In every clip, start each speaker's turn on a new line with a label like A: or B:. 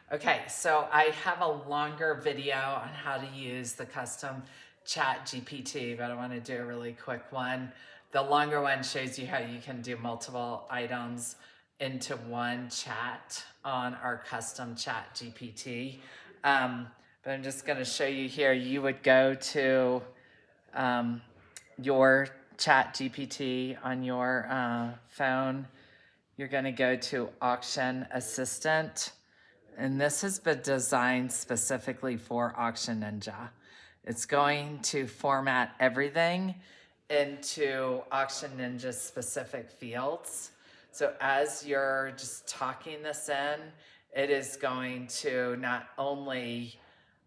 A: Okay, so I have a longer video on how to use the custom ChatGPT, but I want to do a really quick one. The longer one shows you how you can do multiple items into one chat on our custom ChatGPT. But I'm just going to show you here. You would go to your ChatGPT on your phone. You're going to go to Auction Assistant. And this has been designed specifically for Auction Ninja. It's going to format everything into Auction Ninja specific fields. So as you're just talking this in, it is going to not only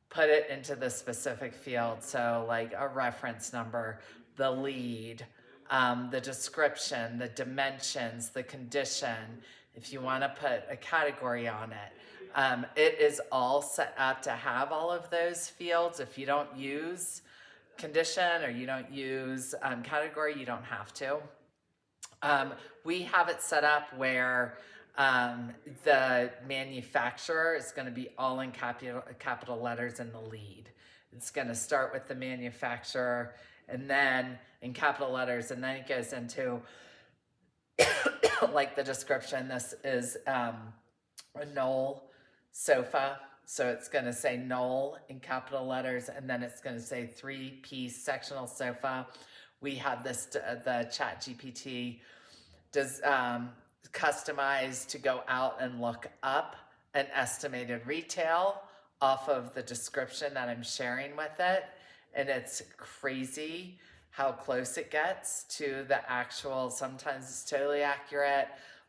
A: put it into the specific field, so like a reference number, the lead, the description, the dimensions, the condition, if you want to put a category on it. It is all set up to have all of those fields. If you don't use condition or you don't use category, you don't have to. We have it set up where the manufacturer is going to be all in capital letters in the lead. It's going to start with the manufacturer and then in capital letters, and then it goes into like the description. This is a Knoll sofa. So it's going to say Knoll in capital letters, and then it's going to say 3-piece sectional sofa. We have this, the ChatGPT does customize to go out and look up an estimated retail off of the description that I'm sharing with it. And it's crazy how close it gets to the actual. Sometimes it's totally accurate,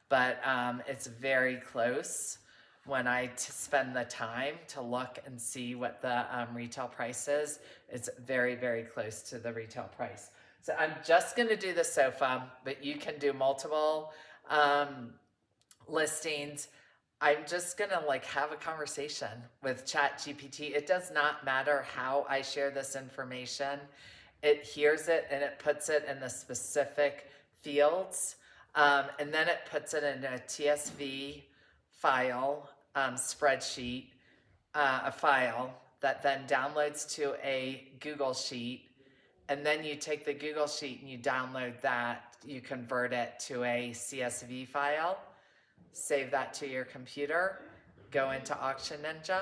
A: but it's very close when I spend the time to look and see what the retail price is. It's very, very close to the retail price. So I'm just going to do the sofa, but you can do multiple listings. I'm just going to like have a conversation with ChatGPT. It does not matter how I share this information. It hears it and it puts it in the specific fields. And then it puts it in a TSV file, spreadsheet, a file that then downloads to a Google Sheet. And then you take the Google Sheet and you download that, you convert it to a CSV file, save that to your computer, go into Auction Ninja,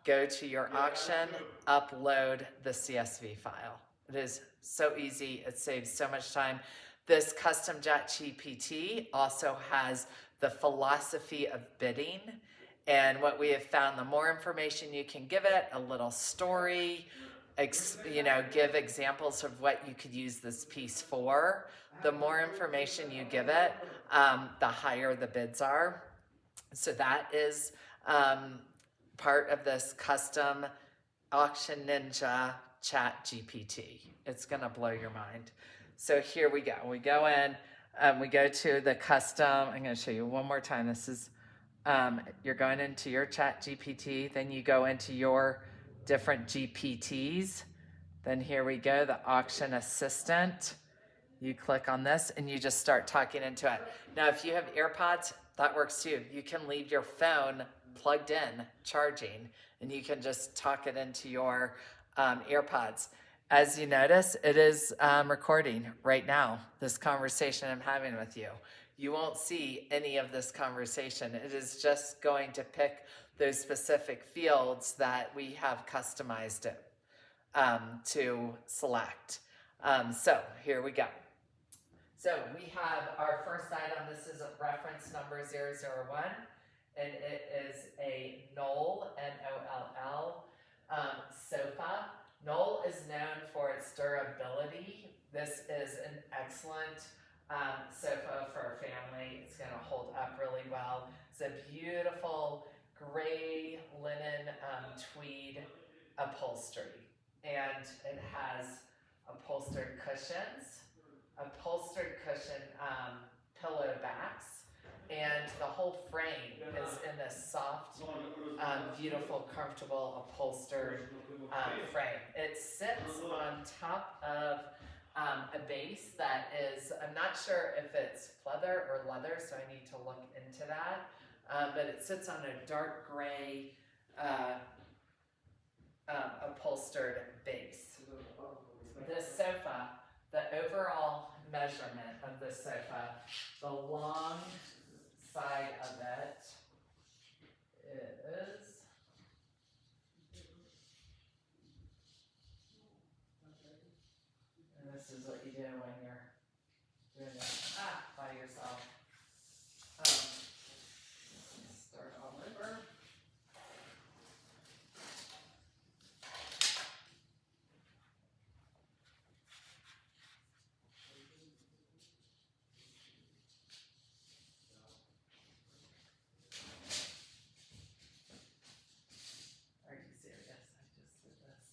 A: go to your auction, upload the CSV file. It is so easy, it saves so much time. This custom ChatGPT also has the philosophy of bidding. And what we have found, the more information you can give it, a little story, give examples of what you could use this piece for. The more information you give it, the higher the bids are. So that is part of this custom Auction Ninja ChatGPT. It's going to blow your mind. So here we go. We go in, we go to the custom. I'm going to show you one more time. This is, you're going into your ChatGPT, then you go into your different GPTs. Then here we go, the auction assistant. You click on this and you just start talking into it. Now, if you have AirPods, that works too. You can leave your phone plugged in, charging, and you can just talk it into your AirPods. As you notice, it is recording right now, this conversation I'm having with you. You won't see any of this conversation. It is just going to pick those specific fields that we have customized it to select. So here we go. So we have our first item. This is a reference number 001, and it is a Knoll, N-O-L-L, sofa. Knoll is known for its durability. This is an excellent sofa for a family. It's going to hold up really well. It's a beautiful gray linen tweed upholstery, and it has upholstered cushions, upholstered cushion pillow backs, and the whole frame is in this soft, beautiful, comfortable upholstered frame. It sits on top of a base that is, I'm not sure if it's pleather or leather, so I need to look into that. but it sits on a dark gray upholstered base. This sofa, the overall measurement of this sofa, the long side of it is, and this is what you do when you're doing it by yourself. Start all over. Are you serious? I just did this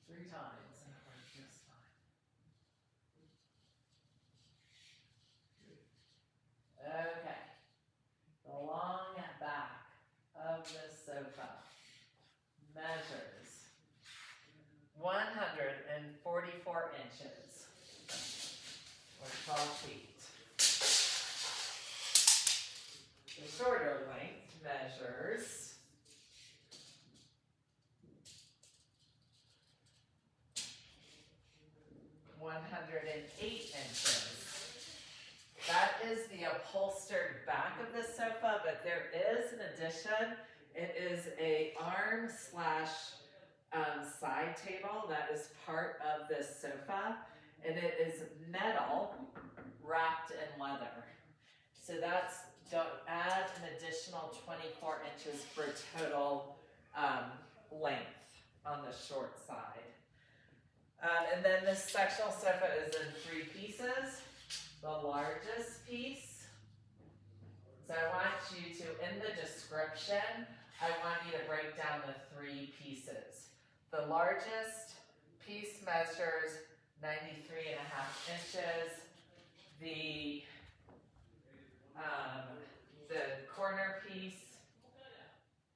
A: 3 times and it worked just fine. Okay. The long back of this sofa measures 144 inches, or 12 feet. The shorter length measures 108 inches. That is the upholstered back of the sofa, but there is an addition. It is a arm slash side table that is part of this sofa, and it is metal wrapped in leather. So that's, add an additional 24 inches for total length on the short side. And then this sectional sofa is in 3 pieces. The largest piece, so I want you to, in the description, I want you to break down the 3 pieces. The largest piece measures 93.5 inches. The corner piece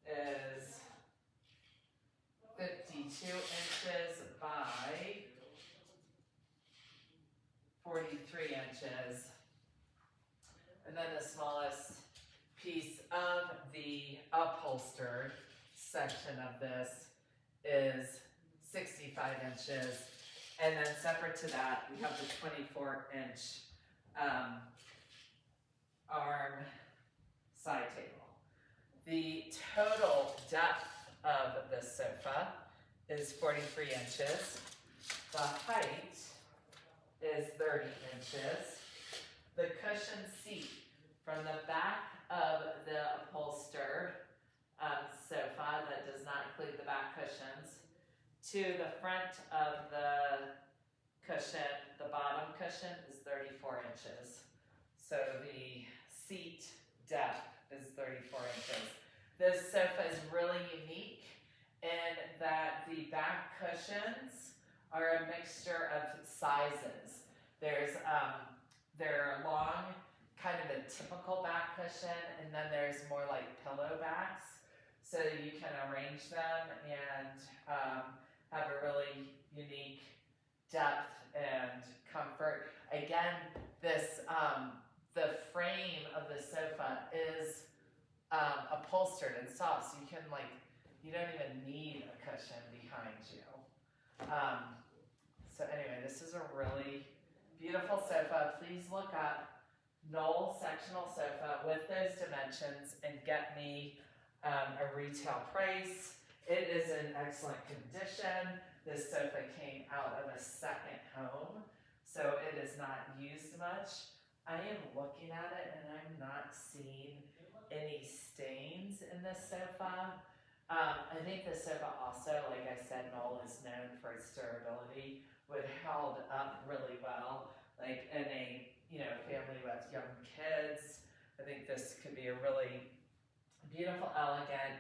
A: is 52 inches by 43 inches. And then the smallest piece of the upholstered section of this is 65 inches. And then separate to that, we have the 24-inch arm side table. The total depth of the sofa is 43 inches. The height is 30 inches. The cushion seat from the back of the upholstered sofa, that does not include the back cushions, to the front of the cushion, the bottom cushion, is 34 inches. So the seat depth is 34 inches. This sofa is really unique in that the back cushions are a mixture of sizes. They're long, kind of a typical back cushion, and then there's more like pillow backs, so you can arrange them and have a really unique depth and comfort. Again, this the frame of the sofa is upholstered and soft, so you don't even need a cushion behind you. So anyway, this is a really beautiful sofa. Please look up Knoll sectional sofa with those dimensions and get me a retail price. It is in excellent condition. This sofa came out of a second home, so it is not used much. I am looking at it and I'm not seeing any stains in this sofa. I think the sofa also, like I said, Knoll is known for its durability, would held up really well, like in a family with young kids. I think this could be a really beautiful, elegant,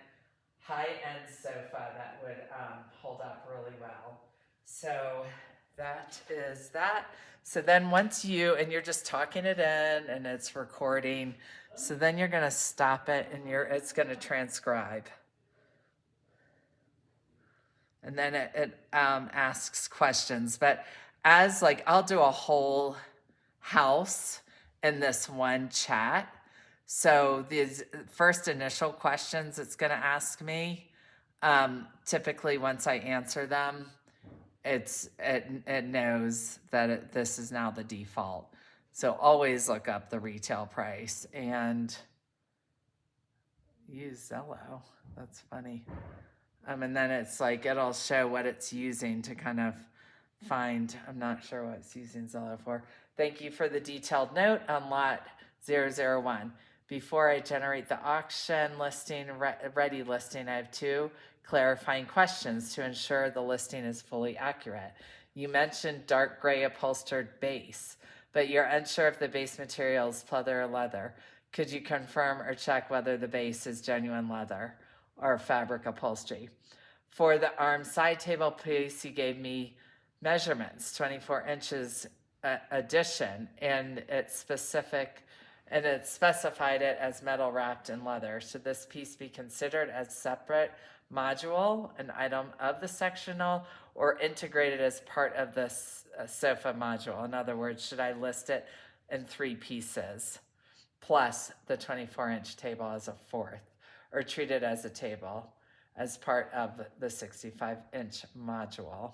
A: high-end sofa that would hold up really well. So that is that. So then once and you're just talking it in and it's recording, so then you're going to stop it and it's going to transcribe. And then it asks questions. But I'll do a whole house in this one chat. So these first initial questions it's going to ask me, typically once I answer them, it knows that this is now the default. So always look up the retail price and use Zillow. That's funny. And then it's like it'll show what it's using to kind of find. I'm not sure what it's using Zillow for. Thank you for the detailed note on lot 001. Before I generate the auction listing, ready listing, I have two clarifying questions to ensure the listing is fully accurate. You mentioned dark gray upholstered base, but you're unsure if the base material is pleather or leather. Could you confirm or check whether the base is genuine leather or fabric upholstery? For the arm side table piece, you gave me measurements, 24 inches addition, and it's specific, and it specified it as metal wrapped in leather. Should this piece be considered as separate module, an item of the sectional, or integrated as part of this sofa module? In other words, should I list it in 3 pieces, plus the 24-inch table as a fourth, or treat it as a table as part of the 65-inch module,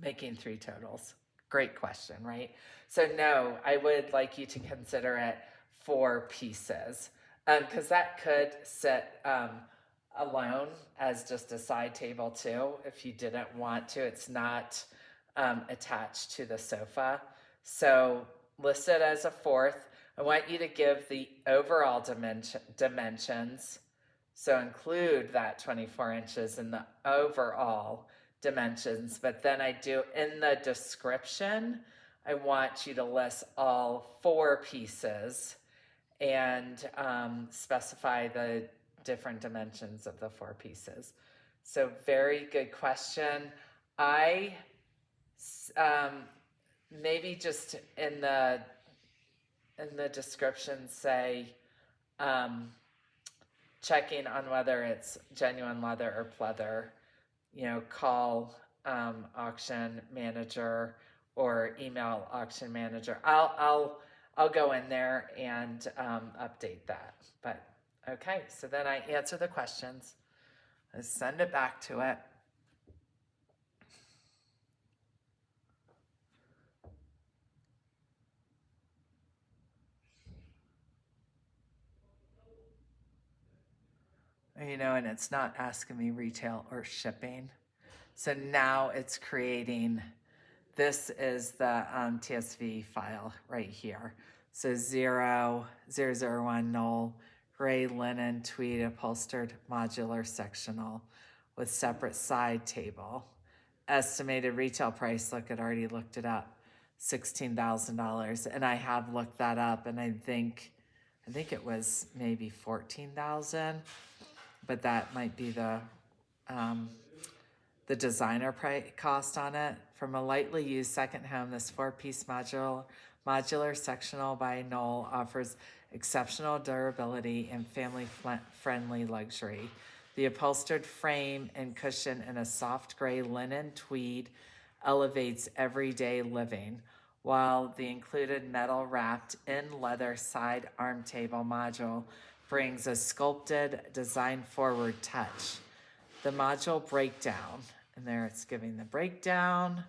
A: making 3 totals? Great question, right? So no, I would like you to consider it 4 pieces, because that could sit alone as just a side table too, if you didn't want to. It's not attached to the sofa. So list it as a fourth. I want you to give the overall dimensions. So include that 24 inches in the overall dimensions. But then I do in the description, I want you to list all 4 pieces and specify the different dimensions of the 4 pieces. So very good question. I maybe just in the description say checking on whether it's genuine leather or pleather. You know, call auction manager or email auction manager. I'll go in there and update that. But okay, so then I answer the questions. I send it back to it. You know, and it's not asking me retail or shipping. So now it's creating, this is the TSV file right here. So 001 null, gray linen tweed upholstered modular sectional with separate side table. Estimated retail price, look, it already looked it up, $16,000. And I have looked that up, and I think it was maybe 14,000, but that might be the designer price cost on it. From a lightly used second home, this 4-piece modular sectional by Knoll offers exceptional durability and family-friendly luxury. The upholstered frame and cushion in a soft gray linen tweed elevates everyday living, while the included metal wrapped in leather side arm table module brings a sculpted, design-forward touch. The module breakdown, and there it's giving the breakdown,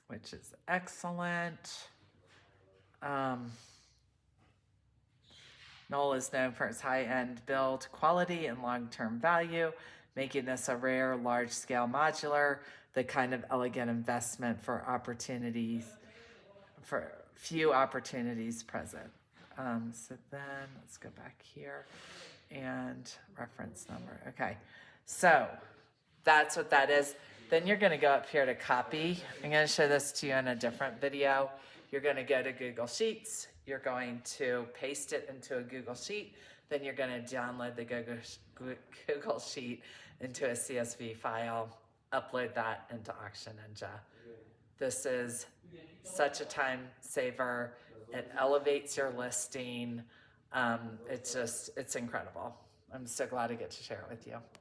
A: which is excellent. Knoll is known for its high-end build quality and long-term value, making this a rare, large-scale modular, the kind of elegant investment for few opportunities present. So then let's go back here and reference number. Okay, so that's what that is. Then you're going to go up here to copy. I'm going to show this to you in a different video. You're going to go to Google Sheets. You're going to paste it into a Google Sheet. Then you're going to download the Google Sheet into a CSV file, upload that into Auction Ninja. This is such a time saver. It elevates your listing. It's incredible. I'm so glad I get to share it with you.